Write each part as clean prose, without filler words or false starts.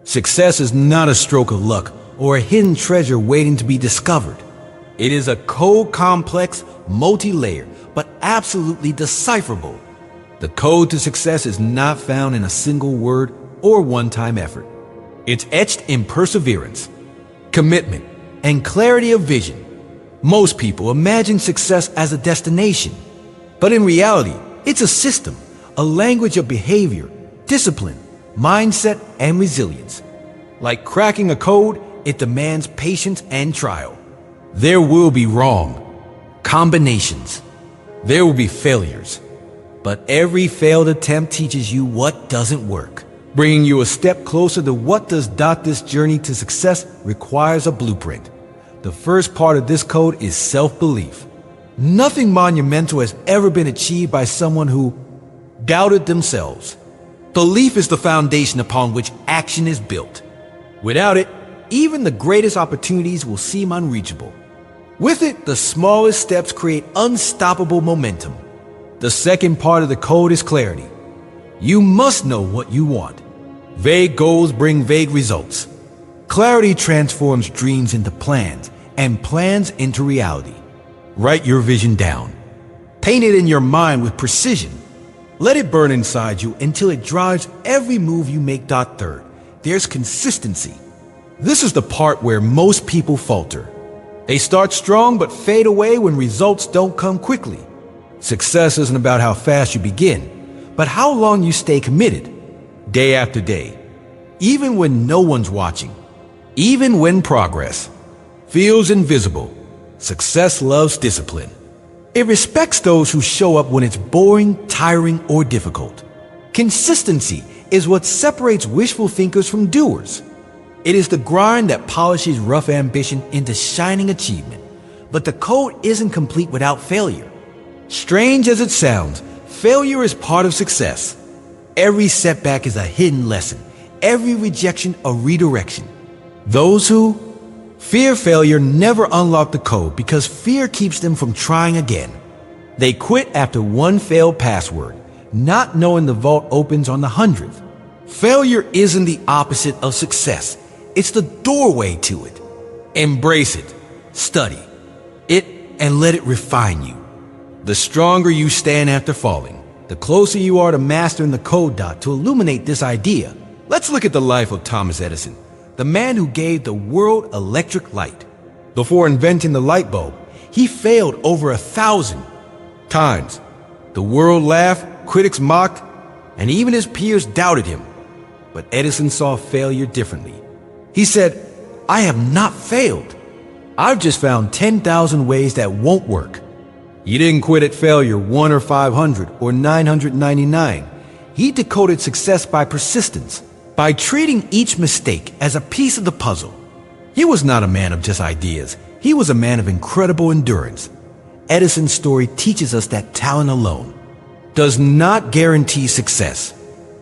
Success is not a stroke of luck or a hidden treasure waiting to be discovered. It is a complex, multi-layered, but absolutely decipherable. The code to success is not found in a single word or one-time effort. It's etched in perseverance, commitment, and clarity of vision. Most people imagine success as a destination, but in reality, it's a system, a language of behavior, discipline, mindset, and resilience. Like cracking a code, it demands patience and trial. There will be wrong combinations. There will be failures. But every failed attempt teaches you what doesn't work, bringing you a step closer to what does. This journey to success requires a blueprint. The first part of this code is self-belief. Nothing monumental has ever been achieved by someone who doubted themselves. Belief is the foundation upon which action is built. Without it, even the greatest opportunities will seem unreachable. With it, the smallest steps create unstoppable momentum. The second part of the code is clarity. You must know what you want. Vague goals bring vague results. Clarity transforms dreams into plans and plans into reality. Write your vision down. Paint it in your mind with precision. Let it burn inside you until it drives every move you make. Third, there's consistency. This is the part where most people falter. They start strong but fade away when results don't come quickly. Success isn't about how fast you begin, but how long you stay committed, day after day, even when no one's watching, even when progress feels invisible. Success loves discipline. It respects those who show up when it's boring, tiring, or difficult. Consistency is what separates wishful thinkers from doers. It is the grind that polishes rough ambition into shining achievement. But the code isn't complete without failure. Strange as it sounds, failure is part of success. Every setback is a hidden lesson, every rejection a redirection. Those who fear failure never unlock the code because fear keeps them from trying again. They quit after one failed password, not knowing the vault opens on the 100th. Failure isn't the opposite of success. It's the doorway to it. Embrace it, study it, and let it refine you. The stronger you stand after falling, the closer you are to mastering the code. To illuminate this idea, let's look at the life of Thomas Edison, the man who gave the world electric light. Before inventing the light bulb, he failed over 1,000 times. The world laughed, critics mocked, and even his peers doubted him. But Edison saw failure differently. He said, "I have not failed. I've just found 10,000 ways that won't work." He didn't quit at failure 1 or 500 or 999. He decoded success by persistence, by treating each mistake as a piece of the puzzle. He was not a man of just ideas. He was a man of incredible endurance. Edison's story teaches us that talent alone does not guarantee success.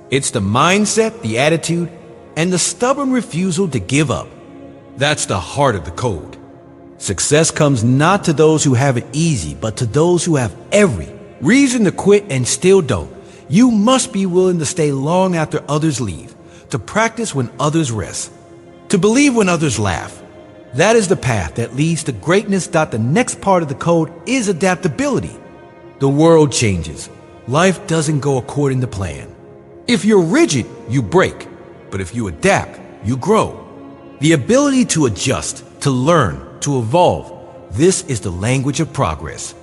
It's the mindset, the attitude, and the stubborn refusal to give up. That's the heart of the code. Success comes not to those who have it easy, but to those who have every reason to quit and still don't. You must be willing to stay long after others leave, to practice when others rest, to believe when others laugh. That is the path that leads to greatness. The next part of the code is adaptability. The world changes. Life doesn't go according to plan. If you're rigid, you break. But if you adapt, you grow. The ability to adjust, to learn, to evolve, this is the language of progress.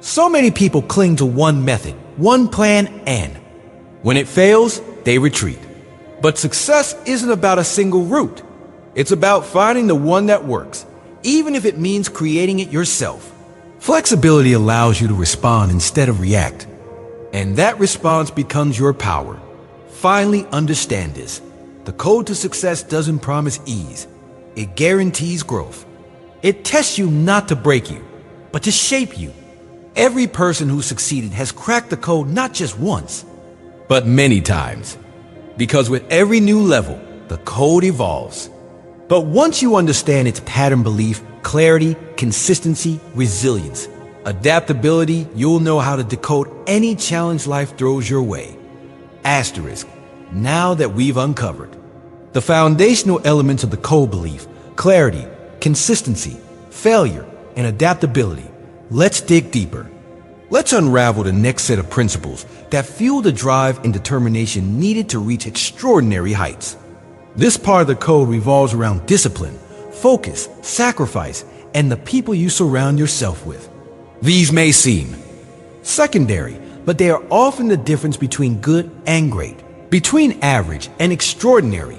So many people cling to one method, one plan, and when it fails, they retreat. But success isn't about a single route. It's about finding the one that works, even if it means creating it yourself. Flexibility allows you to respond instead of react, and that response becomes your power. Finally, understand this. The code to success doesn't promise ease. It guarantees growth. It tests you not to break you, but to shape you. Every person who succeeded has cracked the code not just once, but many times. Because with every new level, the code evolves. But once you understand its pattern belief, clarity, consistency, resilience, adaptability, you'll know how to decode any challenge life throws your way. Asterisk. Now that we've uncovered The foundational elements of the code belief: clarity, consistency, failure, and adaptability. Let's dig deeper. Let's unravel the next set of principles that fuel the drive and determination needed to reach extraordinary heights. This part of the code revolves around discipline, focus, sacrifice, and the people you surround yourself with. These may seem secondary, but they are often the difference between good and great, between average and extraordinary.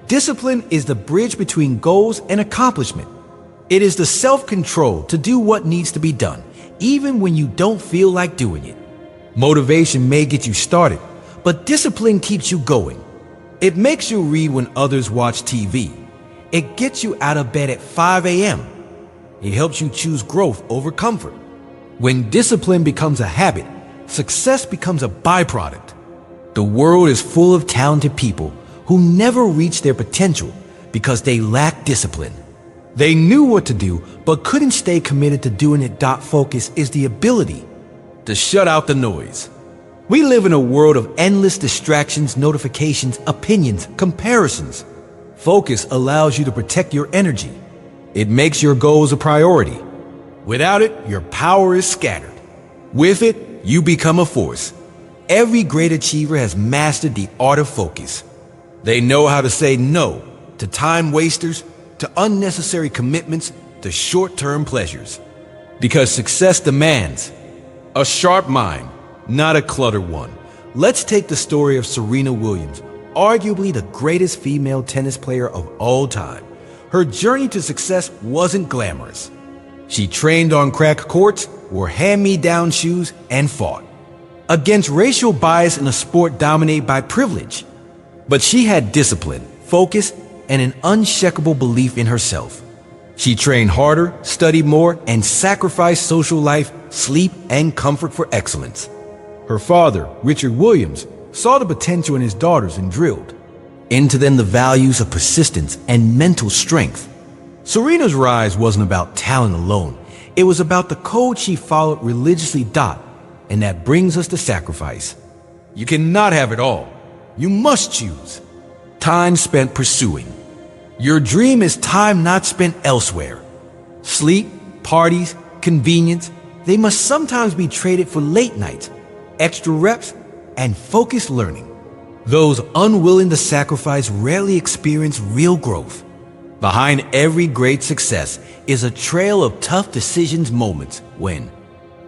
Discipline is the bridge between goals and accomplishment. It is the self-control to do what needs to be done, even when you don't feel like doing it. Motivation may get you started, but discipline keeps you going. It makes you read when others watch TV. It gets you out of bed at 5 a.m. It helps you choose growth over comfort. When discipline becomes a habit, success becomes a byproduct. The world is full of talented people who never reach their potential because they lack discipline. They knew what to do, but couldn't stay committed to doing it. Focus is the ability to shut out the noise. We live in a world of endless distractions, notifications, opinions, comparisons. Focus allows you to protect your energy. It makes your goals a priority. Without it, your power is scattered. With it, you become a force. Every great achiever has mastered the art of focus. They know how to say no to time wasters, to unnecessary commitments, to short-term pleasures. Because success demands a sharp mind, not a cluttered one. Let's take the story of Serena Williams, arguably the greatest female tennis player of all time. Her journey to success wasn't glamorous. She trained on cracked courts, wore hand-me-down shoes, and fought against racial bias in a sport dominated by privilege. But she had discipline, focus, and an unshakable belief in herself. She trained harder, studied more, and sacrificed social life, sleep, and comfort for excellence. Her father, Richard Williams, saw the potential in his daughters and drilled into them the values of persistence and mental strength. Serena's rise wasn't about talent alone. It was about the code she followed religiously. And that brings us to sacrifice. You cannot have it all. You must choose. Time spent pursuing your dream is time not spent elsewhere. Sleep, parties, convenience, they must sometimes be traded for late nights, extra reps, and focused learning. Those unwilling to sacrifice rarely experience real growth. Behind every great success is a trail of tough decisions, moments when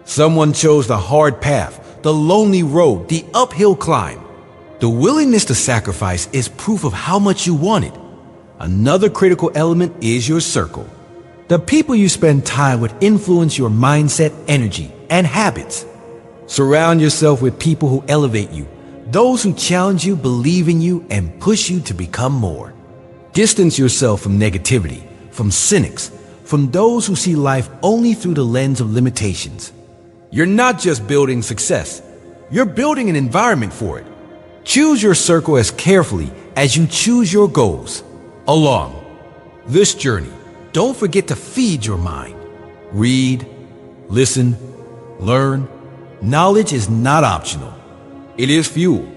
someone chose the hard path, the lonely road, the uphill climb. The willingness to sacrifice is proof of how much you want it. Another critical element is your circle. The people you spend time with influence your mindset, energy, and habits. Surround yourself with people who elevate you, those who challenge you, believe in you, and push you to become more. Distance yourself from negativity, from cynics, from those who see life only through the lens of limitations. You're not just building success, you're building an environment for it. Choose your circle as carefully as you choose your goals. Along this journey, don't forget to feed your mind. Read, listen, learn. Knowledge is not optional. It is fuel.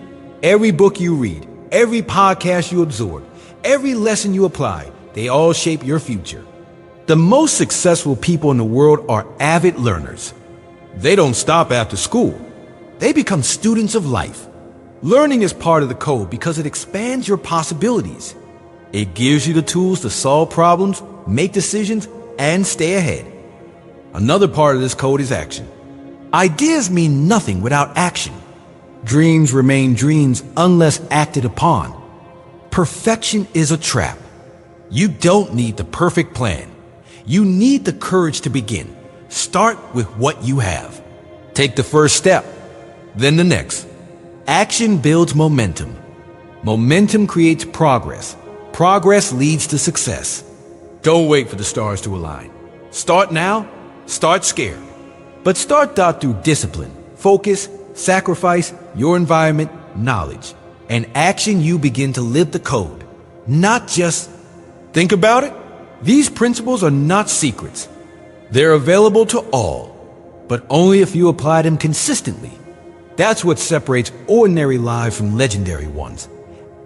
Every book you read, every podcast you absorb, every lesson you apply, they all shape your future. The most successful people in the world are avid learners. They don't stop after school. They become students of life. Learning is part of the code because it expands your possibilities. It gives you the tools to solve problems, make decisions, and stay ahead. Another part of this code is action. Ideas mean nothing without action. Dreams remain dreams unless acted upon. Perfection is a trap. You don't need the perfect plan. You need the courage to begin. Start with what you have. Take the first step, then the next. Action builds momentum. Momentum creates progress. Progress leads to success. Don't wait for the stars to align. Start now, start scared. But start through discipline, focus, sacrifice, your environment, knowledge, and action. You begin to live the code, not just think about it. These principles are not secrets. They're available to all, but only if you apply them consistently. That's what separates ordinary lives from legendary ones.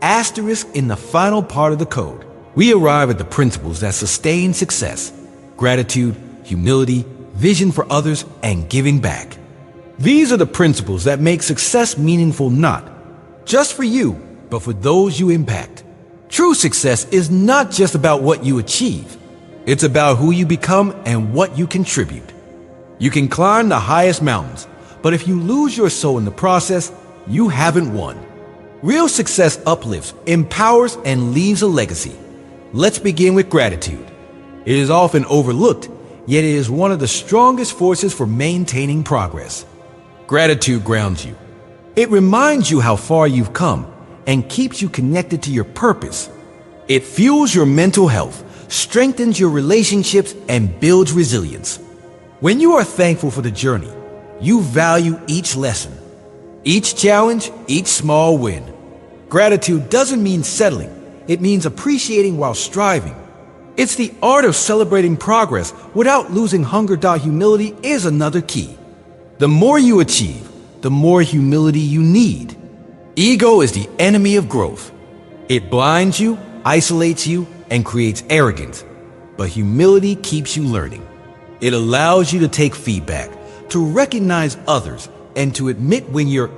asterisk in the final part of the code, we arrive at the principles that sustain success: gratitude, humility, vision for others, and giving back. These are the principles that make success meaningful not just for you, but for those you impact. True success is not just about what you achieve. It's about who you become and what you contribute. You can climb the highest mountains, but if you lose your soul in the process, you haven't won. Real success uplifts, empowers, and leaves a legacy. Let's begin with gratitude. It is often overlooked, yet it is one of the strongest forces for maintaining progress. Gratitude grounds you. It reminds you how far you've come and keeps you connected to your purpose. It fuels your mental health, strengthens your relationships, and builds resilience. When you are thankful for the journey, you value each lesson, each challenge, each small win. Gratitude doesn't mean settling. It means appreciating while striving. It's the art of celebrating progress without losing hunger. Humility is another key. The more you achieve, the more humility you need. Ego is the enemy of growth. It blinds you, isolates you, and creates arrogance. But humility keeps you learning. It allows you to take feedback, to recognize others, and to admit when you're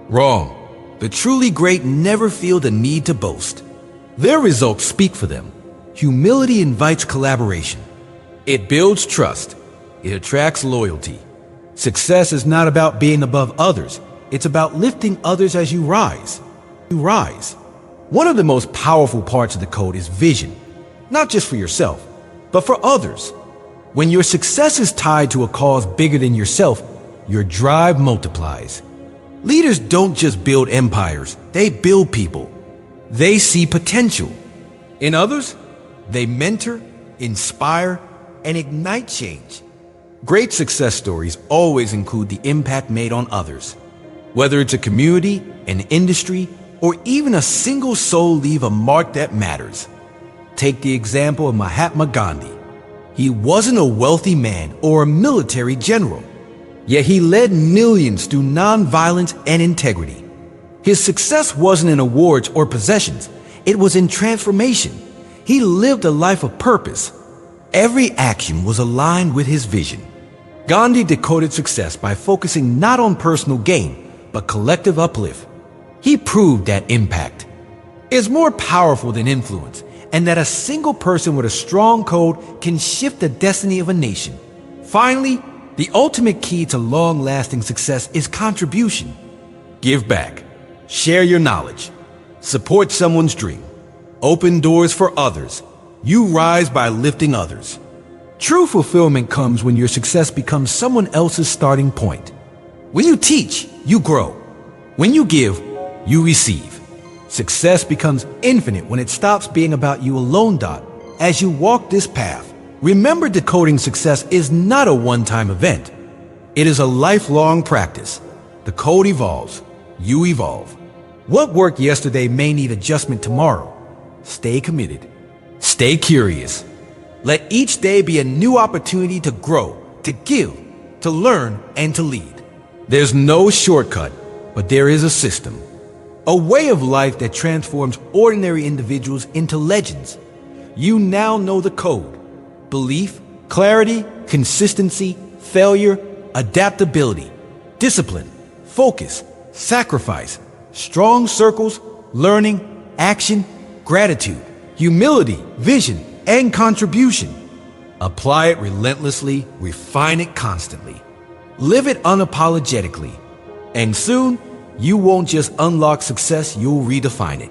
wrong. The truly great never feel the need to boast. Their results speak for them. Humility invites collaboration. It builds trust. It attracts loyalty. Success is not about being above others. It's about lifting others as you rise. One of the most powerful parts of the code is vision, not just for yourself, but for others. When your success is tied to a cause bigger than yourself, your drive multiplies. Leaders don't just build empires, they build people. They see potential in others. They mentor, inspire, and ignite change. Great success stories always include the impact made on others. Whether it's a community, an industry, or even a single soul, leave a mark that matters. Take the example of Mahatma Gandhi. He wasn't a wealthy man or a military general, yet he led millions through nonviolence and integrity. His success wasn't in awards or possessions, it was in transformation. He lived a life of purpose. Every action was aligned with his vision. Gandhi decoded success by focusing not on personal gain, but collective uplift. He proved that impact is more powerful than influence, and that a single person with a strong code can shift the destiny of a nation. Finally, the ultimate key to long-lasting success is contribution. Give back. Share your knowledge. Support someone's dream. Open doors for others. You rise by lifting others. True fulfillment comes when your success becomes someone else's starting point. When you teach, you grow. When you give, you receive. Success becomes infinite when it stops being about you alone. As you walk this path, remember, decoding success is not a one-time event. It is a lifelong practice. The code evolves. You evolve. What worked yesterday may need adjustment tomorrow. Stay committed. Stay curious. Let each day be a new opportunity to grow, to give, to learn, and to lead. There's no shortcut, but there is a system. A way of life that transforms ordinary individuals into legends. You now know the code. Belief, clarity, consistency, failure, adaptability, discipline, focus, sacrifice, strong circles, learning, action, gratitude, humility, vision, and contribution. Apply it relentlessly, refine it constantly. Live it unapologetically. And soon, you won't just unlock success, you'll redefine it.